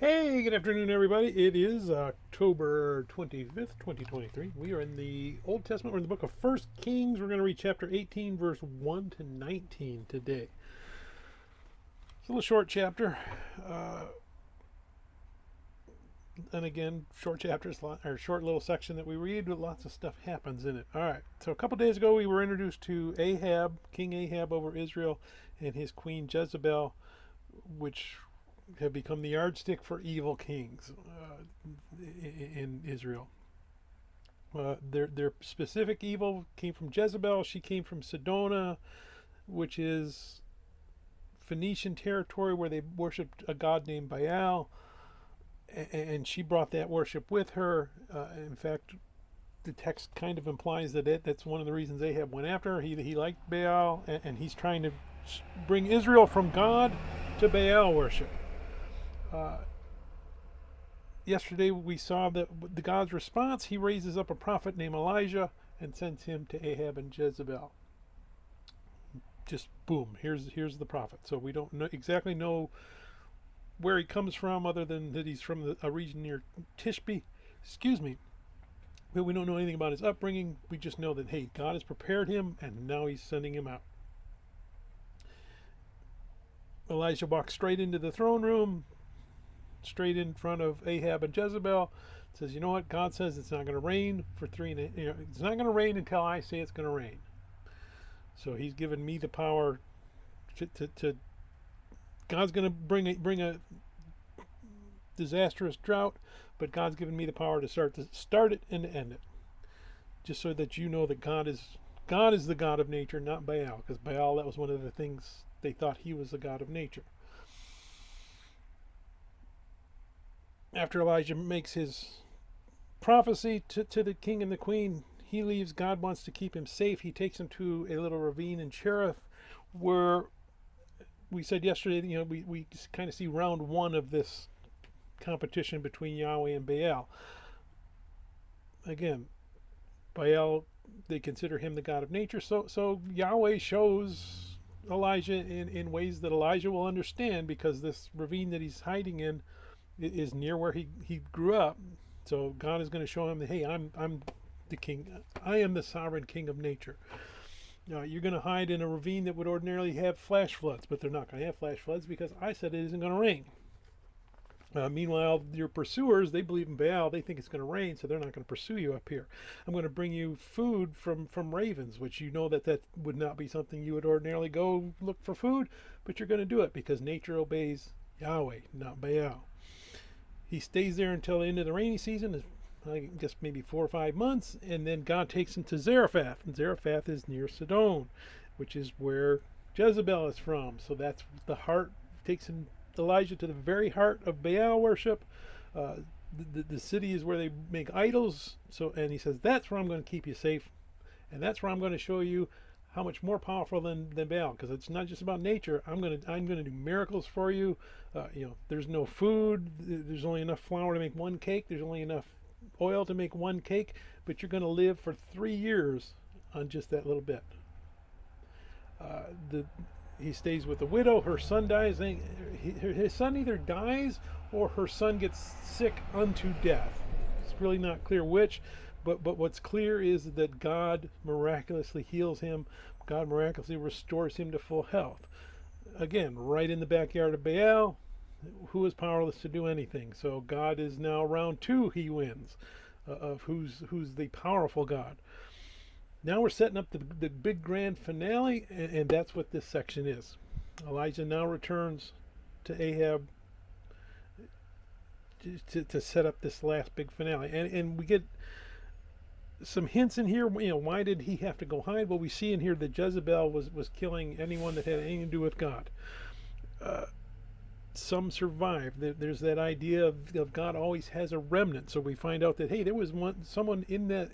Hey, good afternoon, everybody. It is October 25th, 2023. We are in the Old Testament. We're in the book of First Kings. We're going to read chapter 18, verse 1 to 19 today. It's a little short chapter. And again, short chapters, or short little section that we read, but lots of stuff happens in it. All right. So a couple days ago, we were introduced to Ahab, King Ahab over Israel, and his queen Jezebel, which have become the yardstick for evil kings in Israel. Their specific evil came from Jezebel. She came from Sidona, which is Phoenician territory where they worshipped a god named Baal, and she brought that worship with her. In fact, the text kind of implies that's one of the reasons Ahab went after her. He liked Baal, and he's trying to bring Israel from God to Baal worship. Yesterday we saw that the God's response. He raises up a prophet named Elijah and sends him to Ahab and Jezebel. Just boom, here's the prophet. So we don't exactly know where he comes from, other than that he's from a region near Tishbe. But we don't know anything about his upbringing. We just know that, hey, God has prepared him, and now he's sending him out. Elijah walks straight into the throne room, straight in front of Ahab and Jezebel. Says, you know what? God says it's not going to rain for it's not going to rain until I say it's going to rain. So he's given me the power to God's going to bring a disastrous drought, but God's given me the power to start it and to end it. Just so that you know that God is the God of nature, not Baal, because Baal, that was one of the things they thought he was the God of nature. After Elijah makes his prophecy to the king and the queen, he leaves. God wants to keep him safe. He takes him to a little ravine in Cherith, where we said yesterday, we kind of see round one of this competition between Yahweh and Baal. Again, Baal, they consider him the God of nature, so Yahweh shows Elijah in ways that Elijah will understand, because this ravine that he's hiding in is near where he grew up. So God is going to show him that, hey, I'm the king. I am the sovereign king of nature. You're going to hide in a ravine that would ordinarily have flash floods, but they're not going to have flash floods because I said it isn't going to rain. Meanwhile, your pursuers, they believe in Baal. They think it's going to rain, so they're not going to pursue you up here. I'm going to bring you food from ravens, which you know that would not be something you would ordinarily go look for food, but you're going to do it because nature obeys Yahweh, not Baal. He stays there until the end of the rainy season, I guess maybe 4 or 5 months, and then God takes him to Zarephath, and Zarephath is near Sidon, which is where Jezebel is from. So that's the heart, takes him, Elijah, to the very heart of Baal worship. The city is where they make idols. And he says, that's where I'm going to keep you safe, and that's where I'm going to show you how much more powerful than Baal, because it's not just about nature. I'm going to do miracles for you. There's no food. There's only enough flour to make one cake. There's only enough oil to make one cake, but you're going to live for 3 years on just that little bit. He stays with the widow. Her son dies. His son either dies or her son gets sick unto death. It's really not clear which, but what's clear is that God miraculously heals him. God miraculously restores him to full health. Again, right in the backyard of Baal, who is powerless to do anything. So God is now round 2. He wins of who's the powerful God. Now we're setting up the big grand finale, and that's what this section is. Elijah now returns to Ahab to set up this last big finale, and we get some hints in here. Why did he have to go hide? Well, we see in here that Jezebel was killing anyone that had anything to do with God. Some survived. There's that idea of God always has a remnant. So we find out that, hey, there was someone in that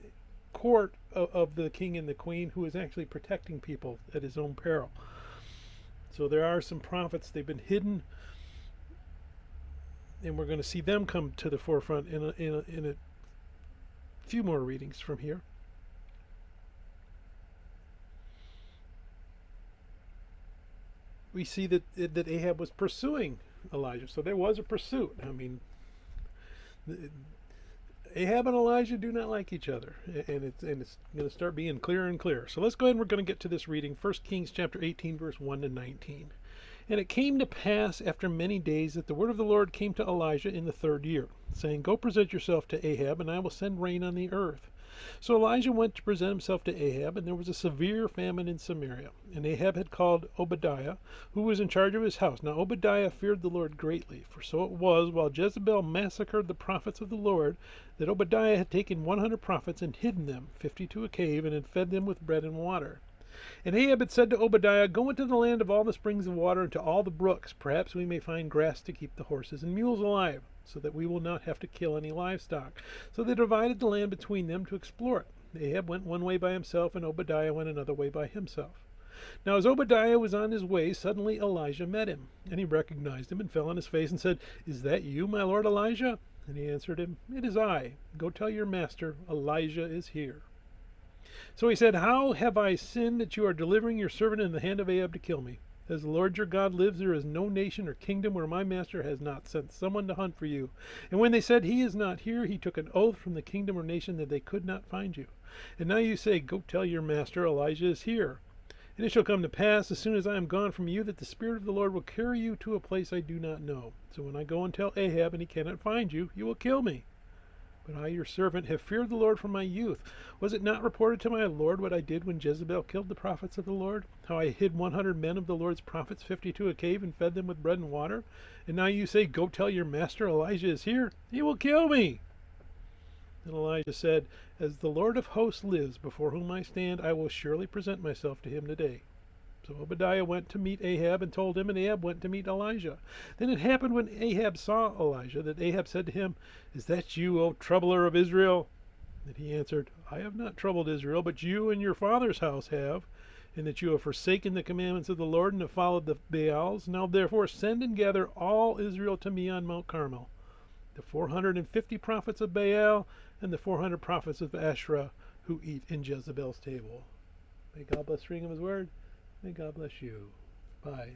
court of the king and the queen who was actually protecting people at his own peril. So there are some prophets. They've been hidden, and we're going to see them come to the forefront in a few more readings from here. We see that Ahab was pursuing Elijah. So there was a pursuit. I mean, Ahab and Elijah do not like each other, and it's going to start being clearer and clearer. So let's go ahead and we're going to get to this reading, 1 Kings chapter 18, verse 1 to 19. And it came to pass after many days that the word of the Lord came to Elijah in the 3rd year, saying, Go present yourself to Ahab, and I will send rain on the earth. So Elijah went to present himself to Ahab, and there was a severe famine in Samaria. And Ahab had called Obadiah, who was in charge of his house. Now Obadiah feared the Lord greatly, for so it was, while Jezebel massacred the prophets of the Lord, that Obadiah had taken 100 prophets and hidden them, 50 to a cave, and had fed them with bread and water. And Ahab had said to Obadiah, Go into the land of all the springs of water and to all the brooks. Perhaps we may find grass to keep the horses and mules alive, so that we will not have to kill any livestock. So they divided the land between them to explore it. Ahab went one way by himself, and Obadiah went another way by himself. Now as Obadiah was on his way, suddenly Elijah met him. And he recognized him and fell on his face and said, Is that you, my lord Elijah? And he answered him, It is I. Go tell your master, Elijah is here. So he said, How have I sinned that you are delivering your servant in the hand of Ahab to kill me? As the Lord your God lives, there is no nation or kingdom where my master has not sent someone to hunt for you. And when they said, He is not here, he took an oath from the kingdom or nation that they could not find you. And now you say, Go tell your master, Elijah is here. And it shall come to pass, as soon as I am gone from you, that the Spirit of the Lord will carry you to a place I do not know. So when I go and tell Ahab, and he cannot find you, you will kill me. But I, your servant, have feared the Lord from my youth. Was it not reported to my Lord what I did when Jezebel killed the prophets of the Lord? How I hid 100 men of the Lord's prophets, 50 to a cave, and fed them with bread and water? And now you say, Go tell your master, Elijah is here. He will kill me. And Elijah said, As the Lord of hosts lives, before whom I stand, I will surely present myself to him today. So Obadiah went to meet Ahab and told him, and Ahab went to meet Elijah. Then it happened when Ahab saw Elijah, that Ahab said to him, Is that you, O troubler of Israel? And he answered, I have not troubled Israel, but you and your father's house have, and that you have forsaken the commandments of the Lord and have followed the Baals. Now therefore send and gather all Israel to me on Mount Carmel, the 450 prophets of Baal and the 400 prophets of Asherah who eat in Jezebel's table. May God bless the reading of his word. May God bless you. Bye.